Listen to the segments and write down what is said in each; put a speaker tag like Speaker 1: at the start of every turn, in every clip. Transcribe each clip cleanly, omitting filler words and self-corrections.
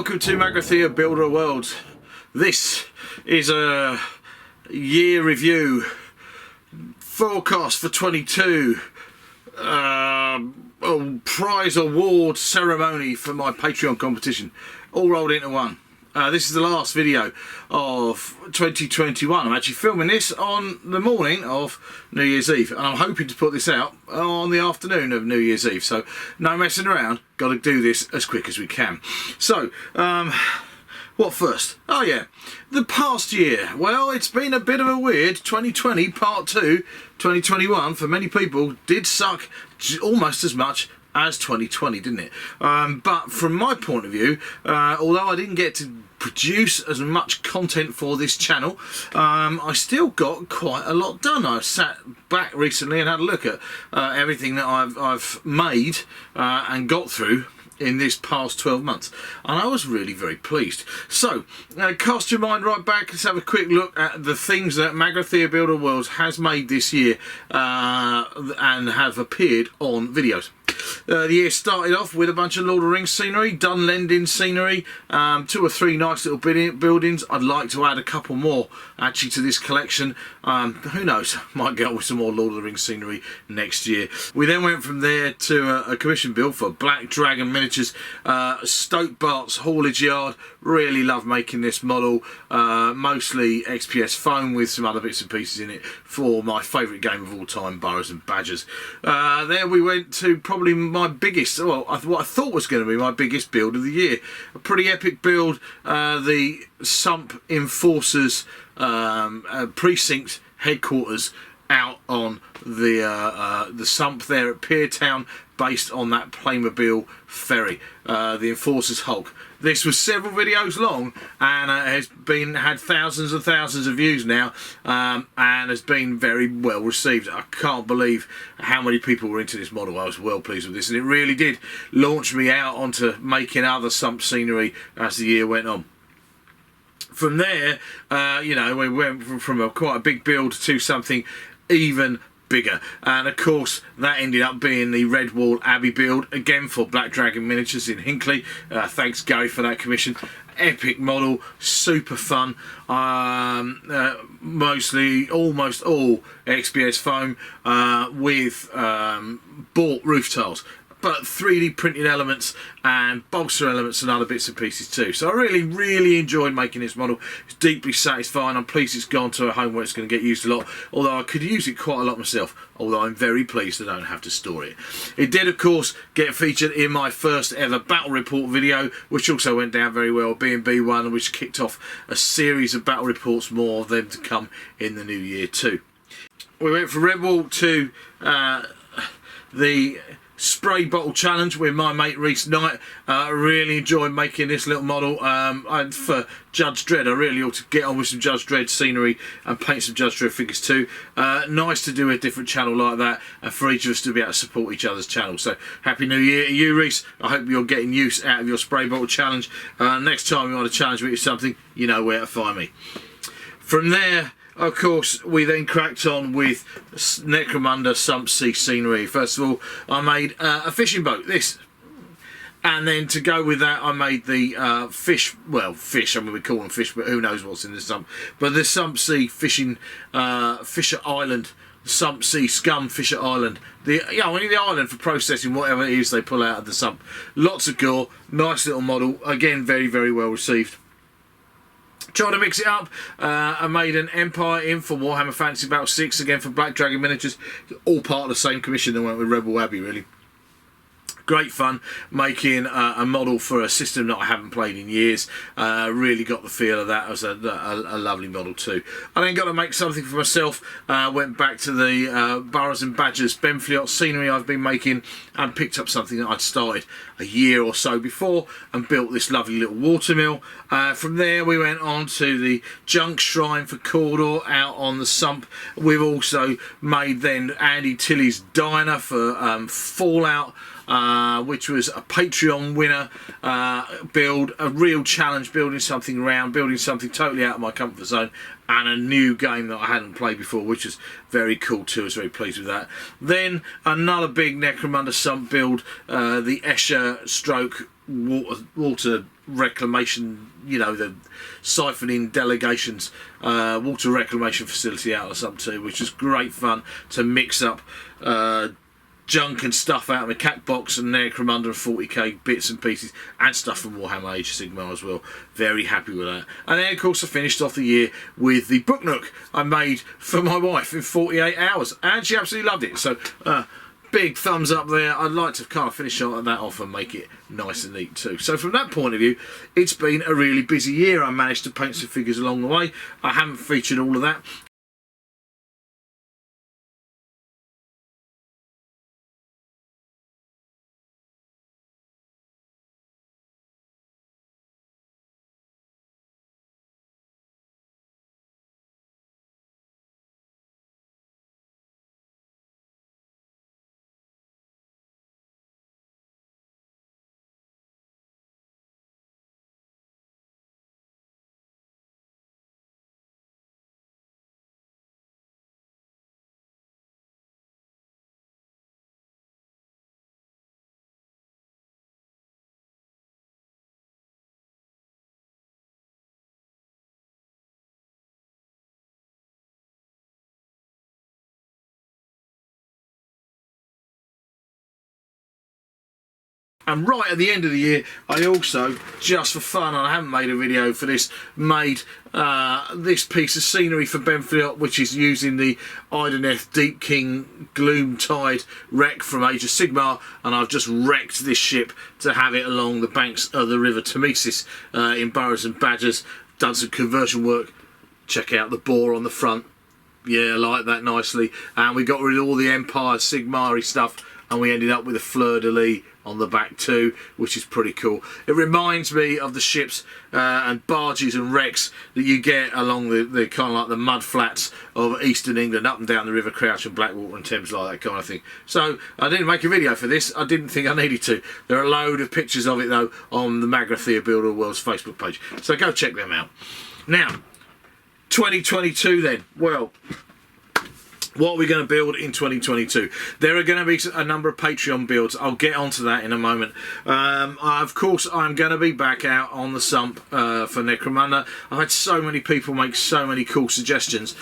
Speaker 1: Welcome to Magrathea Builder of Worlds. This is a year review forecast for 22, prize award ceremony for my Patreon competition, all rolled into one. This is the last video of 2021. I'm actually filming this on the morning of New Year's Eve, and I'm hoping to put this out on the afternoon of New Year's Eve, so no messing around, got to do this as quick as we can. So what first? Oh yeah, the past year. Well, it's been a bit of a weird 2020 part 2. 2021 for many people did suck almost as much as 2020, didn't it? But from my point of view, although I didn't get to produce as much content for this channel, I still got quite a lot done. I sat back recently and had a look at everything that I've made and got through in this past 12 months, and I was really very pleased. So cast your mind right back, let's have a quick look at the things that Magrathea Builder Worlds has made this year and have appeared on videos. The year started off with a bunch of Lord of the Rings scenery, Dunlending scenery, 2 or 3 nice little buildings. I'd like to add a couple more actually to this collection. Who knows, might get on with some more Lord of the Rings scenery next year. We then went from there to a commission build for Black Dragon Miniatures, Stoke Bart's haulage yard. Really love making this model, mostly XPS foam with some other bits and pieces in it for my favourite game of all time, Burrows and Badgers. There we went to probably my biggest, well, what I thought was going to be my biggest build of the year. A pretty epic build, the Sump Enforcers precinct headquarters out on the Sump there at Piertown, based on that Playmobil ferry, the Enforcers Hulk. This was several videos long and has had thousands and thousands of views now, and has been very well received. I can't believe how many people were into this model. I was well pleased with this, and it really did launch me out onto making other Sump scenery as the year went on. From there, you know, we went from quite a big build to something even bigger, and of course that ended up being the Redwall Abbey build, again for Black Dragon Miniatures in Hinckley. Thanks Gary for that commission. Epic model, super fun, mostly almost all XPS foam, with bought roof tiles, but 3D printed elements and balsa elements and other bits and pieces too. So I really enjoyed making this model. It's deeply satisfying. I'm pleased it's gone to a home where it's going to get used a lot, although I could use it quite a lot myself, although I'm very pleased I don't have to store it. It did of course get featured in my first ever battle report video, which also went down very well, B&B one, which kicked off a series of battle reports, more of them to come in the new year too. We went from Redwall to the spray bottle challenge with my mate Reese Knight. Really enjoyed making this little model. For Judge Dredd, I really ought to get on with some Judge Dredd scenery and paint some Judge Dredd figures too. Nice to do a different channel like that, and for each of us to be able to support each other's channel. So happy new year to you, Reese. I hope you're getting use out of your spray bottle challenge. Next time you want to challenge me with something, you know where to find me. From there, of course, we then cracked on with Necromunda Sump Sea scenery. First of all, I made a fishing boat, this. And then to go with that, I made the fish, I mean we call them fish, but who knows what's in the sump. But the Sump Sea fishing, Fisher Island, Sump Sea Scum Fisher Island. The island for processing whatever it is they pull out of the sump. Lots of gore, nice little model, again very well received. Trying to mix it up, I made an Empire in for Warhammer Fantasy Battle 6, again for Black Dragon Miniatures, all part of the same commission that went with Redwall Abbey really. Great fun making a model for a system that I haven't played in years. Really got the feel of that. It was a lovely model too. I then got to make something for myself. Went back to the Burrows and Badgers Benfliot scenery I've been making, and picked up something that I'd started a year or so before and built this lovely little watermill. From there we went on to the Junk Shrine for Cawdor out on the Sump. We've also made then Andy Tilley's Diner for Fallout, which was a Patreon winner build, a real challenge, building something round, building something totally out of my comfort zone, and a new game that I hadn't played before, which was very cool too. I was very pleased with that. Then another big Necromunda Sump build, the Escher stroke water reclamation, you know, the siphoning delegations water reclamation facility out or something too, which is great fun to mix up junk and stuff out of my cat box and Necromunda and 40k bits and pieces and stuff from Warhammer Age of Sigmar as well. Very happy with that. And then of course I finished off the year with the book nook I made for my wife in 48 hours and she absolutely loved it. So big thumbs up there. I'd like to kind of finish that off and make it nice and neat too. So from that point of view, it's been a really busy year. I managed to paint some figures along the way. I haven't featured all of that. And right at the end of the year, I also, just for fun, and I haven't made a video for this, made this piece of scenery for Benfleet, which is using the Idoneth Deep King Gloomtide wreck from Age of Sigmar, and I've just wrecked this ship to have it along the banks of the River Tamesis in Burrows and Badgers. Done some conversion work. Check out the boar on the front. Yeah, I like that nicely. And we got rid of all the Empire Sigmari stuff, and we ended up with a fleur-de-lis on the back too, which is pretty cool. It reminds me of the ships and barges and wrecks that you get along the kind of like the mud flats of eastern England, up and down the River Crouch and Blackwater and Thames, like that kind of thing. So I didn't make a video for this. I didn't think I needed to. There are a load of pictures of it though on the Magrathea Builder World's Facebook page, so go check them out. Now 2022 then, well, what are we going to build in 2022? There are going to be a number of Patreon builds. I'll get onto that in a moment. Of course, I'm going to be back out on the sump for Necromunda. I've had so many people make so many cool suggestions.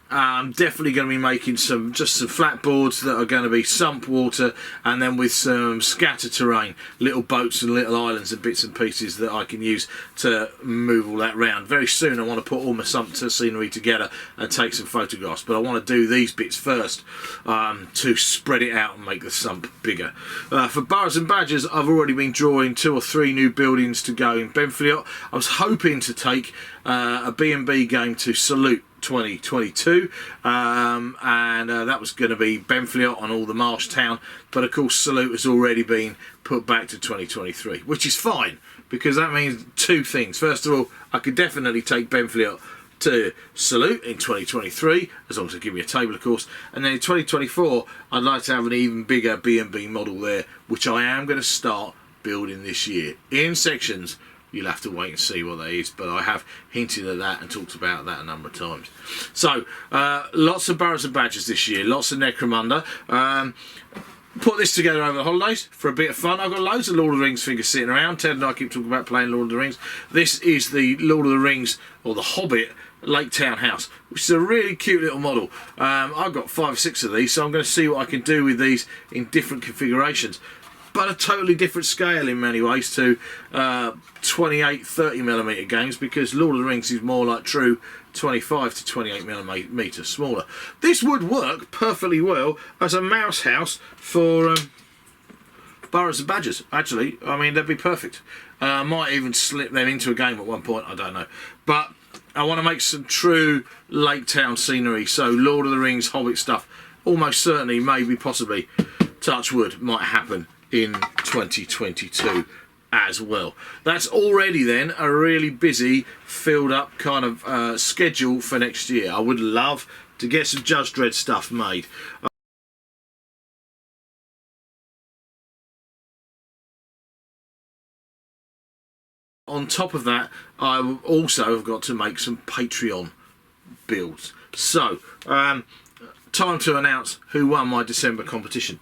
Speaker 1: I'm definitely going to be making some flat boards that are going to be sump water, and then with some scatter terrain, little boats and little islands and bits and pieces that I can use to move all that around. Very soon I want to put all my sump scenery together and take some photographs, but I want to do these bits first to spread it out and make the sump bigger. For Burrows and Badgers, I've already been drawing 2 or 3 new buildings to go in Benfleet. I was hoping to take a B&B game to Salute 2022 and that was going to be Benfleet on all the marsh town, but of course Salute has already been put back to 2023, which is fine because that means 2 things. First of all, I could definitely take Benfleet to Salute in 2023, as long as they give me a table of course, and then in 2024 I'd like to have an even bigger B&B model there, which I am going to start building this year in sections. You'll have to wait and see what that is, but I have hinted at that and talked about that a number of times. So, lots of Burrows and Badgers this year, lots of Necromunda. Put this together over the holidays for a bit of fun. I've got loads of Lord of the Rings figures sitting around. Ted and I keep talking about playing Lord of the Rings. This is the Lord of the Rings, or the Hobbit, Lake Town House, which is a really cute little model. I've got 5 or 6 of these, so I'm going to see what I can do with these in different configurations, but a totally different scale in many ways to 28-30mm games, because Lord of the Rings is more like true 25 to 28mm smaller. This would work perfectly well as a mouse house for Burrows and Badgers, actually. I mean, they'd be perfect. I might even slip them into a game at one point, I don't know. But I want to make some true Lake Town scenery, so Lord of the Rings, Hobbit stuff, almost certainly, maybe, possibly, touch wood, might happen in 2022 as well. That's already then a really busy, filled up kind of schedule for next year. I would love to get some Judge Dredd stuff made. On top of that, I also have got to make some Patreon builds. So, time to announce who won my December competition.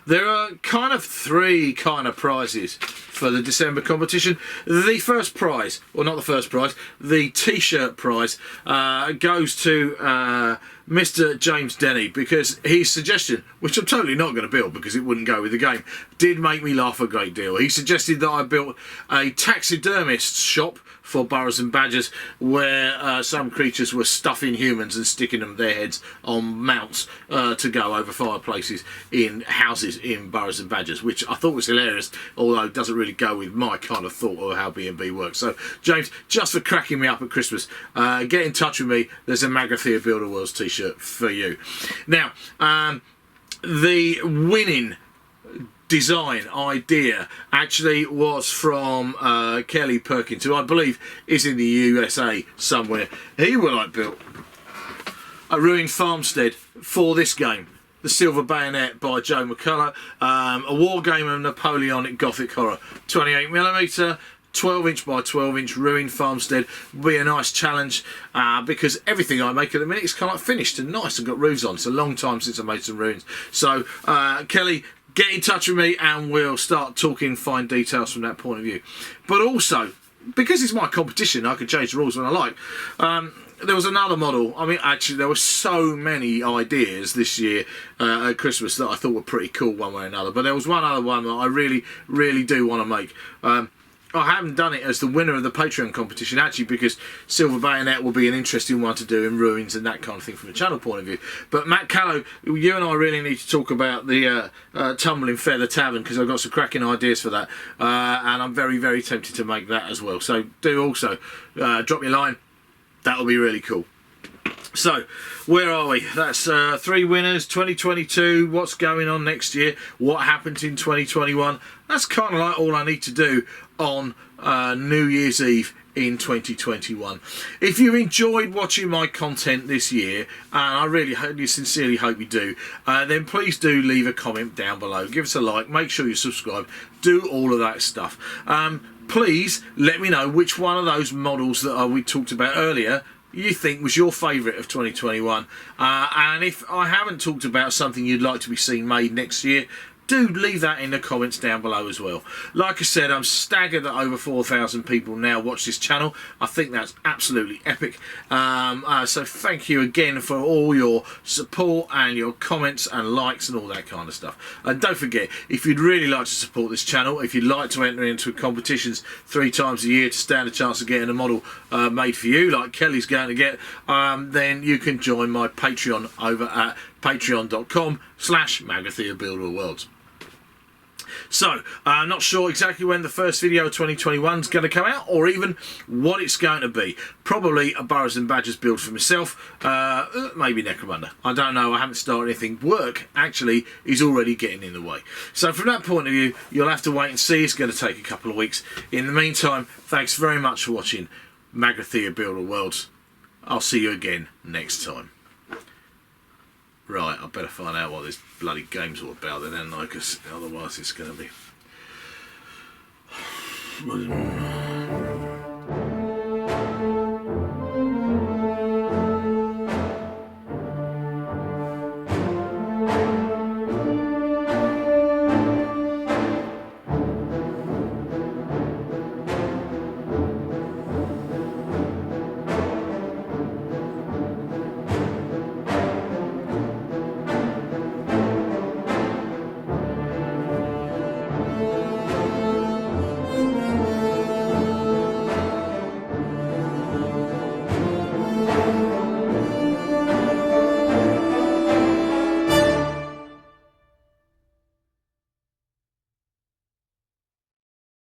Speaker 1: there are kind of three kind of prizes for the December competition. The first prize, or not the first prize, the t-shirt prize goes to Mr. James Denny, because his suggestion, which I'm totally not going to build because it wouldn't go with the game, did make me laugh a great deal. He suggested that I built a taxidermist shop for burrows and badgers, where some creatures were stuffing humans and sticking them their heads on mounts to go over fireplaces in houses in burrows and badgers, which I thought was hilarious, although it doesn't really go with my kind of thought of how B&B works. So James, just for cracking me up at Christmas, get in touch with me. There's a Magathea Builder Worlds t-shirt for you. Now, the winning design idea actually was from Kelly Perkins, who I believe is in the USA somewhere. He would like built a ruined farmstead for this game, The Silver Bayonet by Joe McCullough, a war game of Napoleonic Gothic horror, 28mm, 12-inch by 12-inch ruined farmstead. Will be a nice challenge because everything I make at the minute is kind of finished and nice and got roofs on. It's a long time since I made some ruins. So Kelly, get in touch with me and we'll start talking fine details from that point of view. But also, because it's my competition, I can change the rules when I like. There was another model. I mean, actually, there were so many ideas this year at Christmas that I thought were pretty cool one way or another. But there was one other one that I really, really do want to make. I haven't done it as the winner of the Patreon competition, actually, because Silver Bayonet will be an interesting one to do in ruins and that kind of thing from a channel point of view. But Matt Callow, you and I really need to talk about the Tumbling Feather Tavern, because I've got some cracking ideas for that, and I'm very, very tempted to make that as well. So do also drop me a line. That'll be really cool. So, where are we? That's 3 winners, 2022, what's going on next year, what happened in 2021. That's kind of like all I need to do on New Year's Eve in 2021. If you enjoyed watching my content this year, and I really sincerely hope you do, then please do leave a comment down below. Give us a like, make sure you subscribe, do all of that stuff. Please let me know which one of those models that we talked about earlier you think was your favourite of 2021, and if I haven't talked about something you'd like to be seen made next year, do leave that in the comments down below as well. Like I said, I'm staggered that over 4,000 people now watch this channel. I think that's absolutely epic. So thank you again for all your support and your comments and likes and all that kind of stuff. And don't forget, if you'd really like to support this channel, if you'd like to enter into competitions 3 times a year to stand a chance of getting a model made for you, like Kelly's going to get, then you can join my Patreon over at patreon.com/Magathea Builder Worlds. So, I'm not sure exactly when the first video of 2021 is going to come out, or even what it's going to be. Probably a Burrows and Badgers build for myself, maybe Necromunda. I don't know, I haven't started anything. Work, actually, is already getting in the way. So from that point of view, you'll have to wait and see. It's going to take a couple of weeks. In the meantime, thanks very much for watching Magathea Builder Worlds. I'll see you again next time. Right, I better find out what this bloody game's all about then, because otherwise it's going to be...